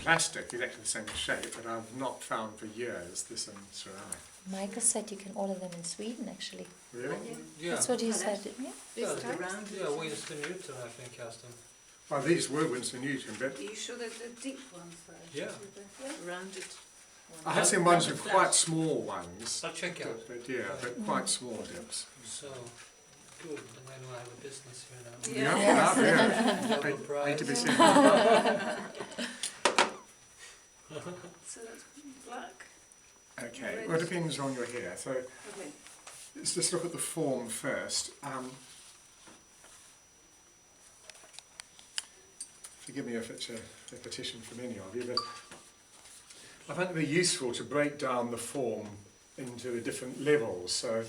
plastic, exactly the same shape, but I've not found for years this in ceramic. Michael said you can order them in Sweden, actually. Really? Yeah. That's what he said, didn't you? Yeah, round. yeah, Winston Newton, I think, has them. Well, these were Winston Newton, but Are you sure they're the deep ones though? Yeah. With the rounded I have seen ones with quite small ones. I'll check out. But yeah, but quite small dips. So, good, and I know I have a business here now. Yeah. Yeah. Double Hate price. to be seen. So that's black. Okay, well, it depends on your hair. So Okay. let's just look at the form first. Forgive me if it's a repetition from any of you, but I find it very useful to break down the form into the different levels. So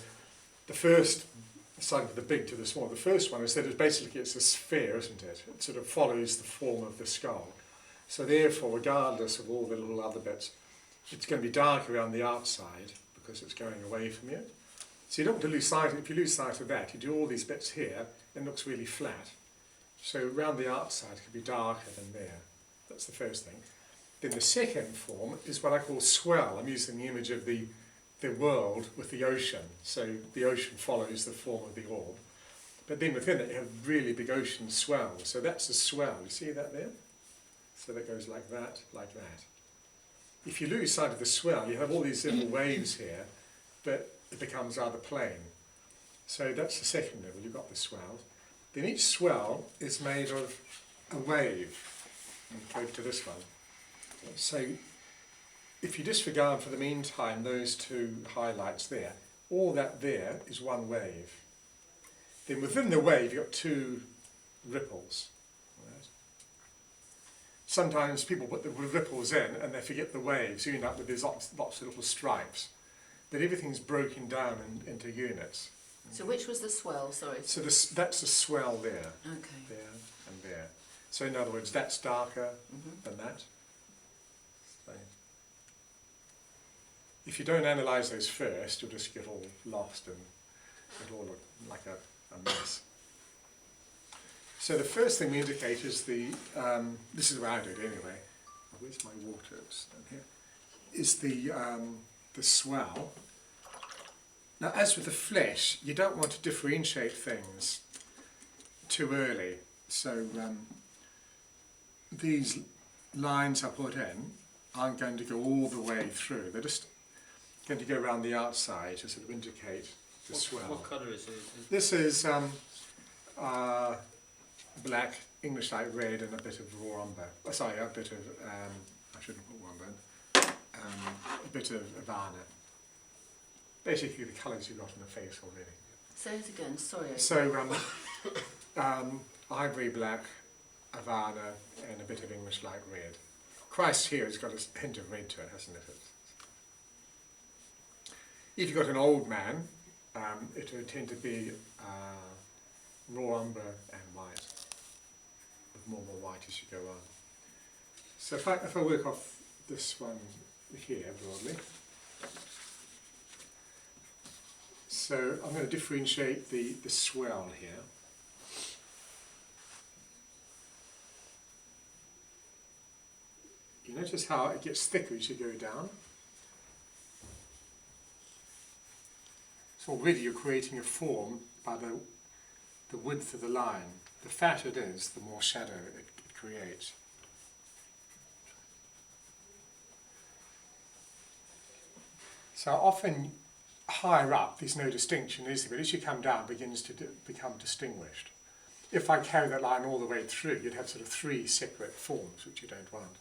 the first, starting from the big to the small, the first one is that it's a sphere, isn't it? It sort of follows the form of the skull. So therefore, regardless of all the little other bits, it's going to be dark around the outside because it's going away from you. So you don't want to lose sight. If you lose sight of that, you do all these bits here, and it looks really flat. So around the outside it could be darker than there. That's the first thing. Then the second form is what I call swell. I'm using the image of the world with the ocean. So the ocean follows the form of the orb. But then within it you have really big ocean swells. So that's a swell. You see that there? So that goes like that, like that. If you lose sight of the swell, you have all these little waves here, but it becomes rather plain. So that's the second level. You've got the swells. Then each swell is made of a wave. And go to this one. So if you disregard for the meantime those two highlights there, all that there is one wave. Then within the wave you've got two ripples. Right? Sometimes people put the ripples in and they forget the waves, so you end up with these lots of little stripes. But everything's broken down into units. So which was the swell, sorry? So that's a swell there, Okay. there and there. So in other words, that's darker than that. So if you don't analyse those first, you'll just get all lost and it'll all look like a mess. So the first thing we indicate is this is the way I do it anyway. Where's my water? It's down here. Is the swell. Now, as with the flesh, you don't want to differentiate things too early. So these lines I put in aren't going to go all the way through. They're just going to go around the outside to sort of indicate the swell. What colour is it? This is black, English light red, and a bit of raw umber. Oh, sorry, a bit of, I shouldn't put raw umber, a bit of Havana. Basically the colours you've got on the face already. Say it again, sorry. So ivory black, Havana, and a bit of English light red. Christ here has got a hint of red to it, hasn't it? If you've got an old man, it would tend to be raw umber and white, with more white as you go on. So if I work off this one here broadly, so I'm going to differentiate the swell here. You notice how it gets thicker as you go down. So already you're creating a form by the width of the line. The fatter it is, the more shadow it creates. So often higher up there's no distinction, is there? But as you come down it begins to become distinguished. If I carry that line all the way through, you'd have sort of three separate forms, which you don't want.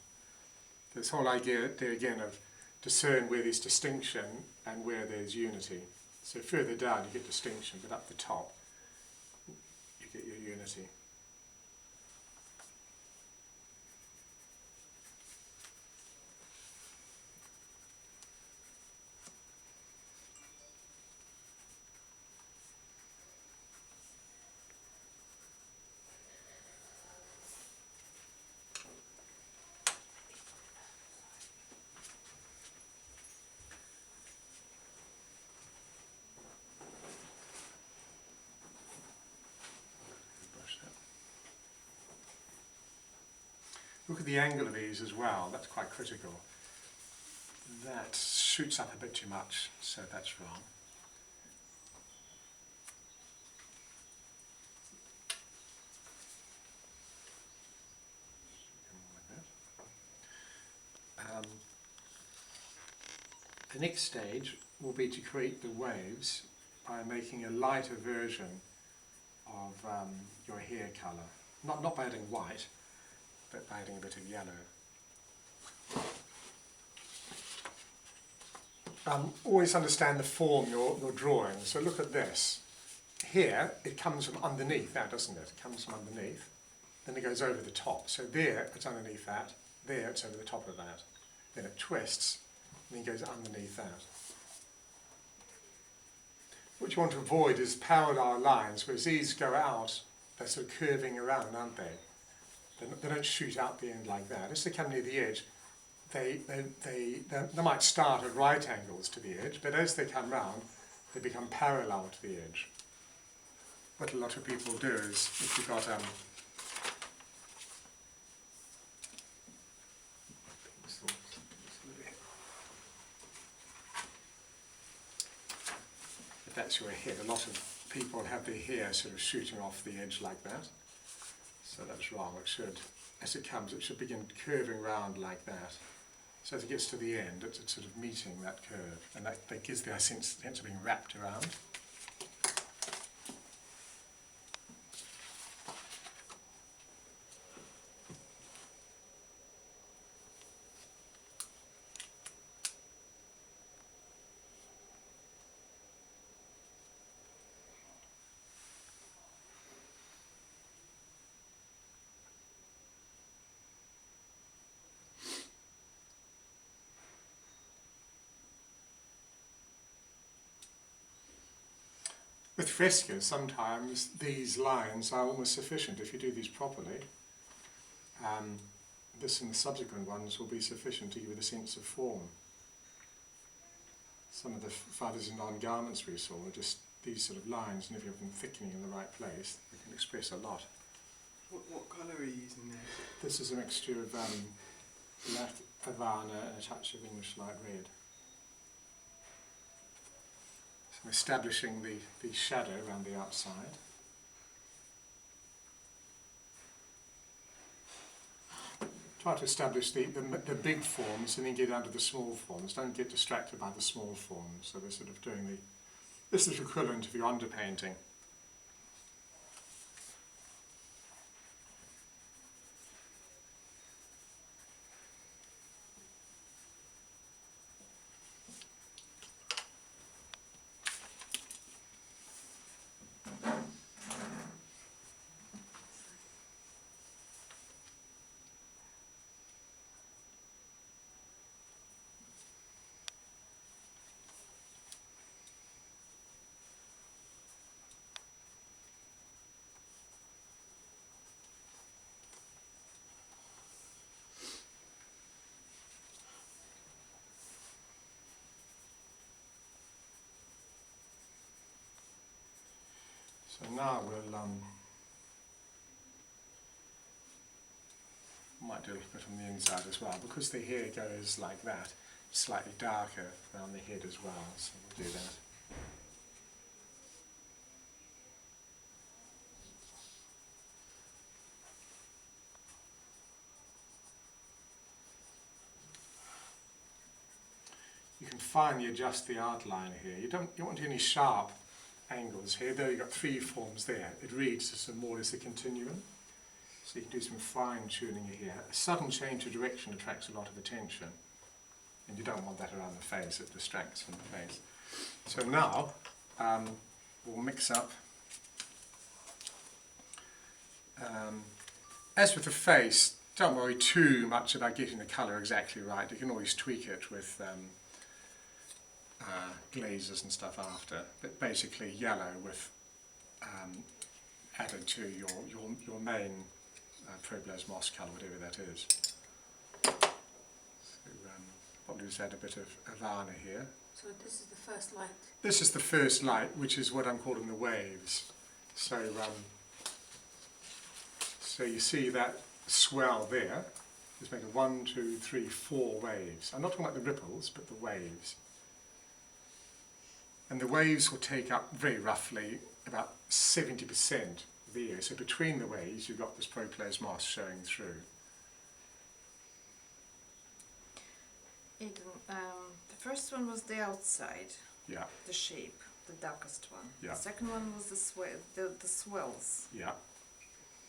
This whole idea there again of discern where there's distinction and where there's unity. So further down you get distinction, but up the top you get your unity. Brush that. Look at the angle of these as well, that's quite critical. That shoots up a bit too much, so that's wrong. The next stage will be to create the waves by making a lighter version of your hair colour. Not by adding white, but by adding a bit of yellow. Always understand the form you're drawing. So look at this. Here, it comes from underneath that, doesn't it? It comes from underneath. Then it goes over the top. So there, it's underneath that. There, it's over the top of that. Then it twists, and then goes underneath that. What you want to avoid is parallel lines, whereas these go out, they're sort of curving around, aren't they? They don't shoot out the end like that. As they come near the edge, they might start at right angles to the edge, but as they come round, they become parallel to the edge. What a lot of people do is, if you've got if that's your head, a lot of people have their hair sort of shooting off the edge like that. So that's wrong. It should, as it comes, it should begin curving round like that. So as it gets to the end, it's sort of meeting that curve, and that gives the sense of being wrapped around. With frescoes, sometimes these lines are almost sufficient if you do these properly. This and the subsequent ones will be sufficient to give it a sense of form. Some of the fathers in non-garments we saw are just these sort of lines, and if you have them thickening in the right place, they can express a lot. What colour are you using there? This is a mixture of black Havana and a touch of English light red. So I'm establishing the shadow around the outside. Try to establish the big forms and then get down to the small forms. Don't get distracted by the small forms. So we're sort of doing this is equivalent of your underpainting. So now we'll might do a little bit on the inside as well, because the hair goes like that, slightly darker around the head as well, so we'll do that. You can finely adjust the outline here. You don't want any sharp angles here. There you've got three forms there. It reads as more as a continuum. So you can do some fine tuning here. A sudden change of direction attracts a lot of attention, and you don't want that around the face. It distracts from the face. So now we'll mix up. As with the face, don't worry too much about getting the colour exactly right. You can always tweak it with glazes and stuff after, but basically yellow with added to your main Pueblo's moss colour, whatever that is. So probably just add a bit of Havana here. So this is the first light. This is the first light, which is what I'm calling the waves. So so you see that swell there, is made of 1, 2, 3, 4 waves. I'm not talking about the ripples, but the waves. And the waves will take up very roughly about 70% of the air. So between the waves, you've got this proplasmos showing through. Aidan, the first one was the outside, Yeah, the shape, the darkest one. Yeah. The second one was the swells. yeah.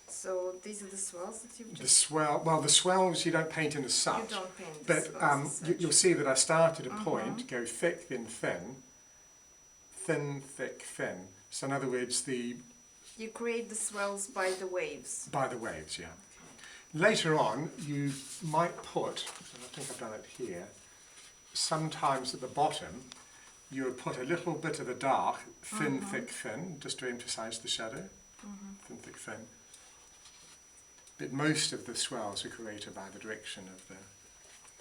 So these are the swells that you've The just... the swells you don't paint in as such. You don't paint the But swells as such. you'll see that I start at a point, go thick, then thin, thin, thick, thin. So in other words, You create the swells by the waves. by the waves, yeah. Later on, you might put, and I think I've done it here, sometimes at the bottom, you would put a little bit of the dark, thin, thick, thin, just to emphasise the shadow, thin, thick, thin. But most of the swells are created by the direction of the...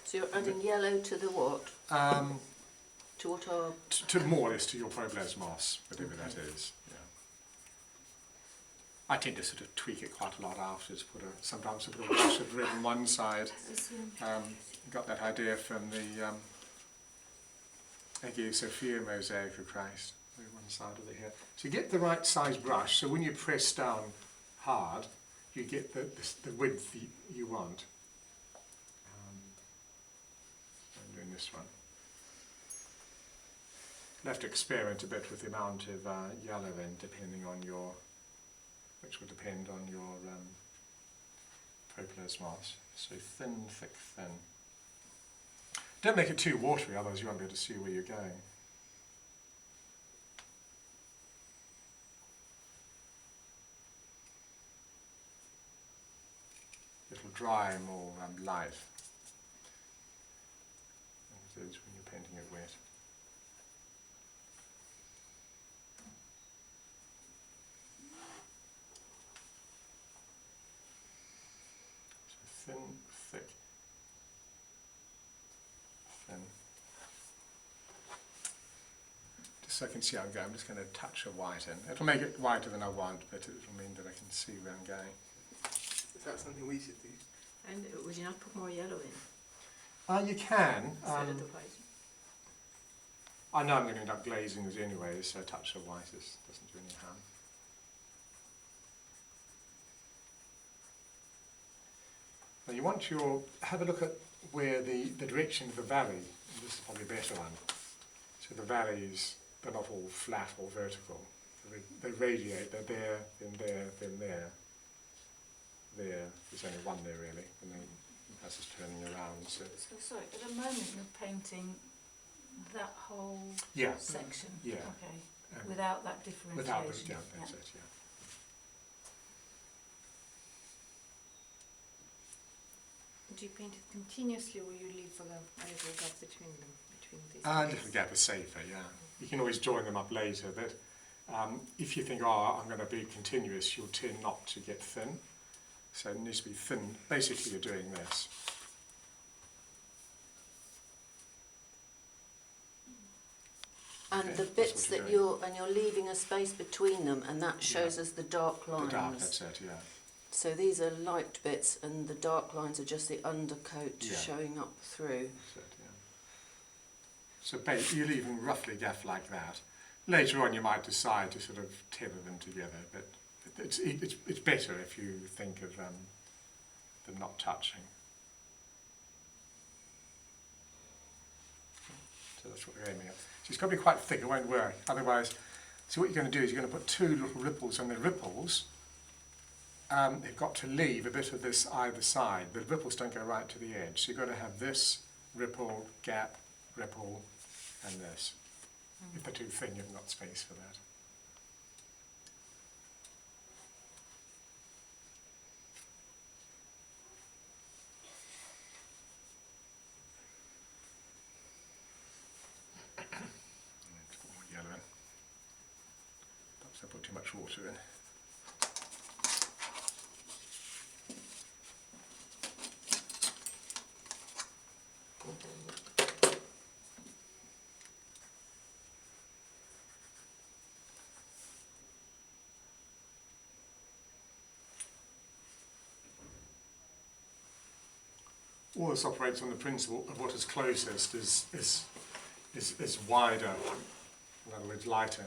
So you're adding yellow to the what? To what are... to more or less to your proplasmos, whatever that is. Yeah. I tend to sort of tweak it quite a lot afterwards. Sometimes I put a wash of red on one side. Got that idea from the Hagia Sophia mosaic of Christ. One side of the hair. So you get the right size brush. So when you press down hard, you get the width you want. I'm doing this one. You'll have to experiment a bit with the amount of yellow in, depending on which will depend on your proplasmos. So thin, thick, thin. Don't make it too watery, otherwise you won't be able to see where you're going. It'll dry more light. As it is when you're painting it wet. Thin, thick, thin. Just so I can see how I'm going, I'm just going to touch a white in. It'll make it whiter than I want, but it'll mean that I can see where I'm going. Is that something we should do? And would you not put more yellow in? You can. Instead of the white? I know I'm going to end up glazing this anyway, so a touch of white doesn't do any harm. Now you want have a look at where the direction of the valley, and this is probably a better one. So the valleys, they're not all flat or vertical. They radiate, they're there, then there, then there. There, there's only one there really, and then as it's turning around. So sorry, at the moment you're painting that whole yeah, section? yeah. Okay, without that differentiation? Without the, yeah, that's it, yeah. Do you paint it continuously or you leave a little gap between them? Between these A little gap is safer, yeah. You can always join them up later, but if you think, oh, I'm going to be continuous, you'll tend not to get thin. So it needs to be thin. Basically, you're doing this. And Okay, the that's bits what that you're you're leaving a space between them, and that shows us the dark lines. The dark, that's it, yeah. So these are light bits, and the dark lines are just the undercoat Yeah. showing up through. That's it, yeah. So you leave them roughly gaff like that. Later on, you might decide to sort of tether them together, but it's better if you think of them not touching. So that's what we're aiming at. So it's got to be quite thick, it won't work. Otherwise, so what you're going to do is you're going to put two little ripples, and the ripples have got to leave a bit of this either side. The ripples don't go right to the edge. So you've got to have this ripple, gap, ripple, and this. If they're too thin, you haven't got space for that. Yellow in. Perhaps I put too much water in. all this operates on the principle of what is closest is wider, in other words, lighter.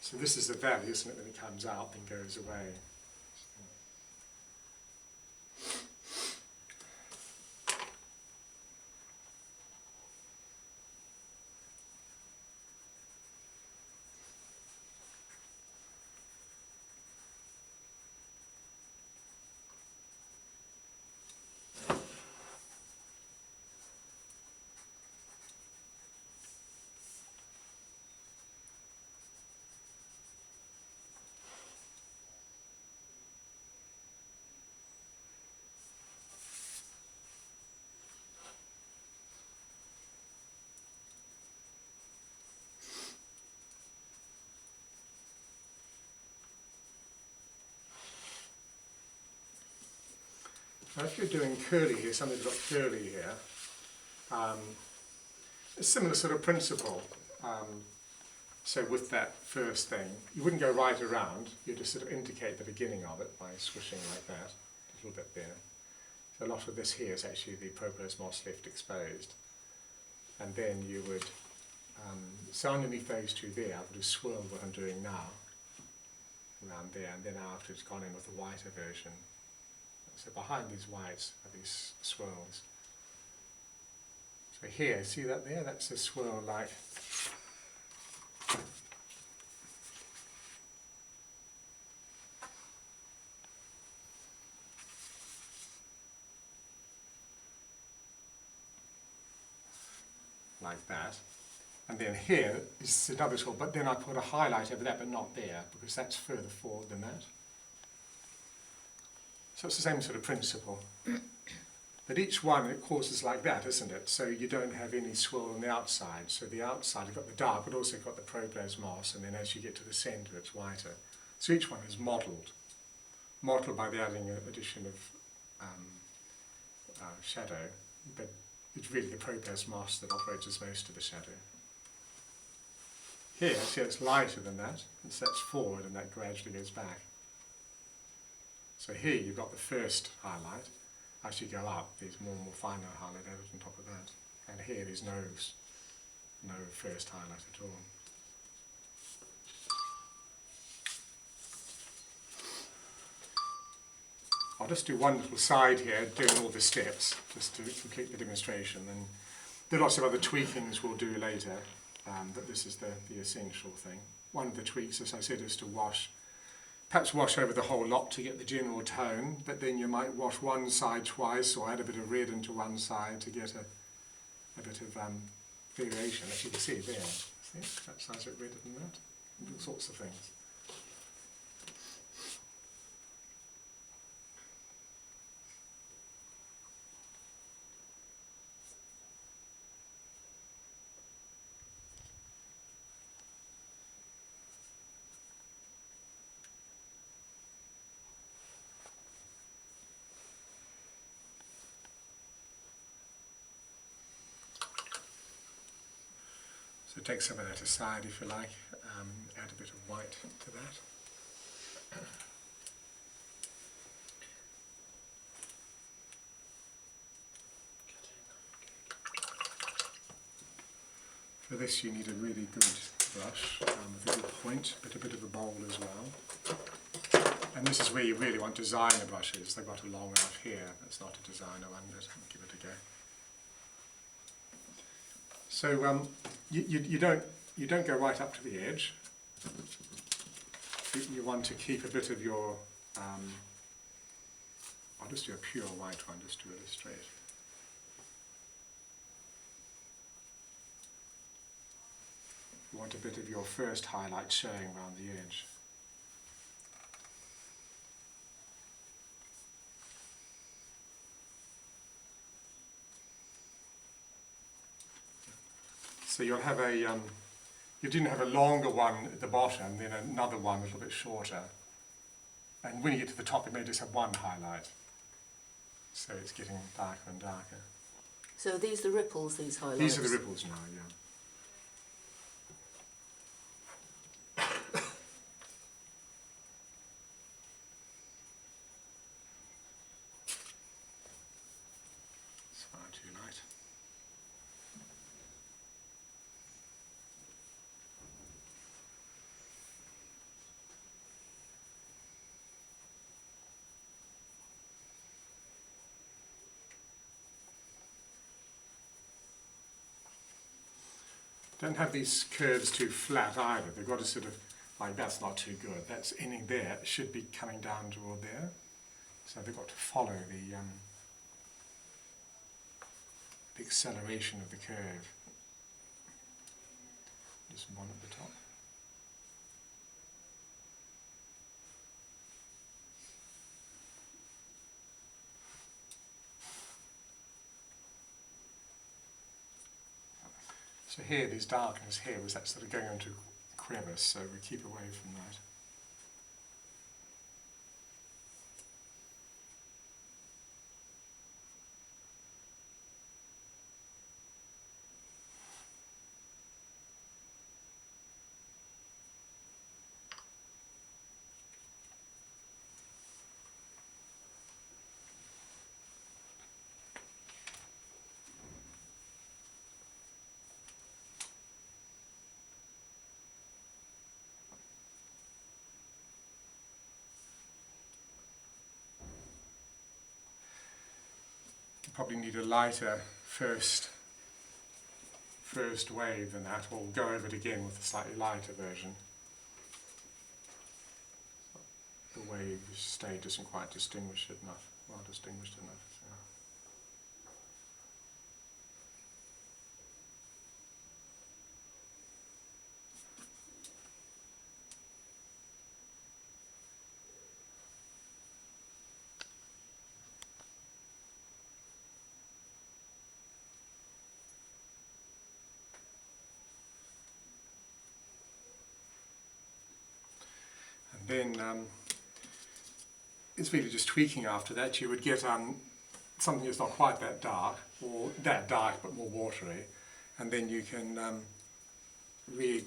So this is the value, isn't it, when it comes out and goes away. Now if you're doing curly here, something's got curly here, a similar sort of principle. So with that first thing, you wouldn't go right around, you just sort of indicate the beginning of it by swishing like that, a little bit there. So a lot of this here is actually the propolis moss lift exposed. And then you would, so underneath those two there, I would have swirled what I'm doing now, around there, and then after it's gone in with the whiter version. So behind these whites are these swirls. So here, see that there? That's a swirl like that. And then here is another swirl, but then I put a highlight over that, but not there, because that's further forward than that. So it's the same sort of principle. But each one, it causes like that, isn't it? So you don't have any swirl on the outside. So the outside, you've got the dark, but also got the propolis moss, and then as you get to the centre, it's whiter. So each one is modelled by the adding addition of shadow, but it's really the propolis moss that operates as most of the shadow. Here, see, it's lighter than that. It sets forward, and that gradually goes back. So here you've got the first highlight. As you go up, there's more and more finer highlight added on top of that. And here there's no first highlight at all. I'll just do one little side here, doing all the steps, just to complete the demonstration. And there are lots of other tweakings we'll do later, but this is the essential thing. One of the tweaks, as I said, is to perhaps wash over the whole lot to get the general tone, but then you might wash one side twice or add a bit of red into one side to get a bit of variation, as you can see there. See, that side's a bit redder than that, and all sorts of things. So take some of that aside if you like, add a bit of white to that. For this you need a really good brush with a good point, but a bit of a bowl as well. And this is where you really want designer brushes. They've got a long enough here. That's not a designer one, but I'll give it a go. So you don't go right up to the edge. You want to keep a bit of your. I'll just do a pure white one just to illustrate. You want a bit of your first highlight showing around the edge. So you'll have you didn't have a longer one at the bottom, then another one a little bit shorter. And when you get to the top, it may just have one highlight. So it's getting darker and darker. So are these the ripples, these highlights? These are the ripples now, yeah. Don't have these curves too flat either. They've got to sort of, like that's not too good. That's ending there. It should be coming down toward there. So they've got to follow the acceleration of the curve. Just one at the top. So here, this darkness here was that sort of going into a crevice, so we keep away from that. Probably need a lighter first wave than that. We'll go over it again with a slightly lighter version. The wave state isn't quite distinguished enough, well distinguished enough. So. Then it's really just tweaking after that. You would get something that's not quite that dark, or that dark but more watery, and then you can really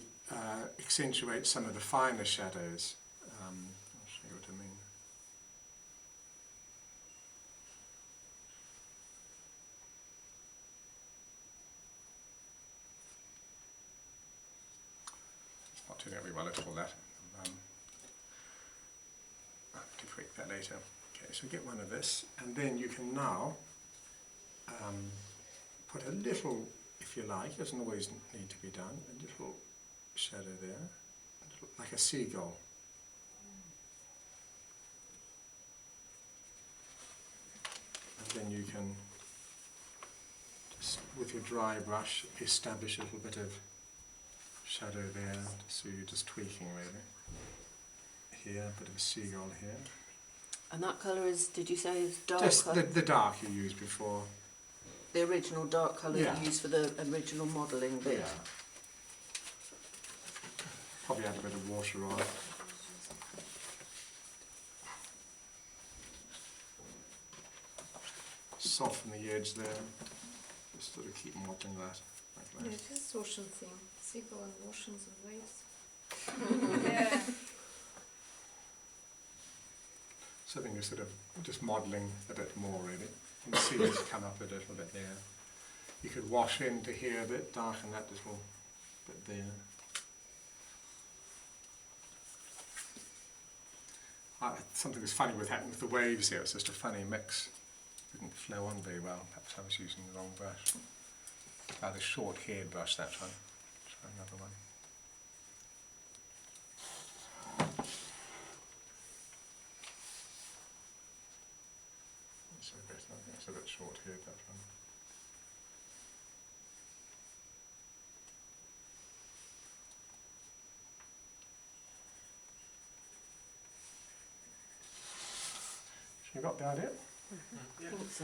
accentuate some of the finer shadows. I'll show you what I mean. It's not turning out very well at all, that. Tweak that later. Okay, so get one of this, and then you can now put a little, if you like, it doesn't always need to be done, a little shadow there, a little, like a seagull. And then you can just, with your dry brush, establish a little bit of shadow there, so you're just tweaking really. Here, a bit of a seagull here. And that colour is, did you say, is darker? Just the dark you used before. The original dark colour Yeah. you used for the original modelling bit. Yeah. Probably add a bit of water on. Soften the edge there. Just sort of keep modelling that. Like Yeah, that. it is ocean theme. Seagull and oceans and waves. Yeah. Something you're sort of just modelling a bit more really. You can see it's come up a little bit there. You could wash into here a bit, darken that little bit there. Something was funny with happened with the waves here, it's just a funny mix. It didn't flow on very well, perhaps I was using the wrong brush. About a short haired brush that one. Try another one. It's a bit short here, that one. You got the idea? I think so.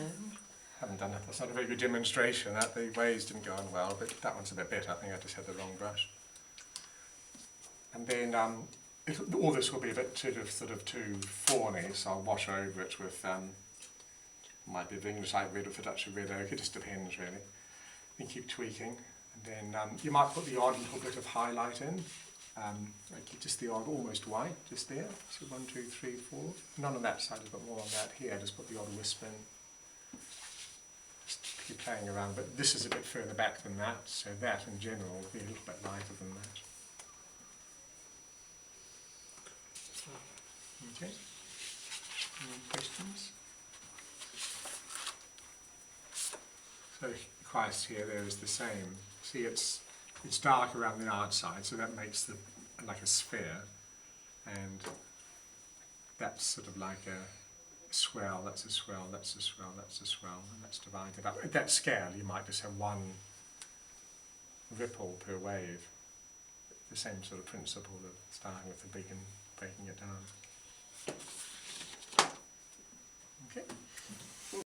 Haven't done it. That's not a very good demonstration. That the waves didn't go on well, but that one's a bit better. I think I just had the wrong brush. And then all this will be a bit sort of too fawny, so I'll wash over it with. Might be the English like red or for Dutch red oak, it just depends really. Then keep tweaking, and then you might put the odd little bit of highlight in, like just the odd almost white, just there. So 1, 2, 3, 4. None on that side, but more on that here. Just put the odd wisp in. Just keep playing around, but this is a bit further back than that, so that in general will be a little bit lighter than that. Okay. Any questions? So Christ here, there is the same. See, it's it's dark around the outside, so that makes the like a sphere, and that's sort of like a swell, that's a swell, that's a swell, that's a swell, and that's divided up. At that scale, you might just have one ripple per wave. The same sort of principle of starting with the big and breaking it down. Okay.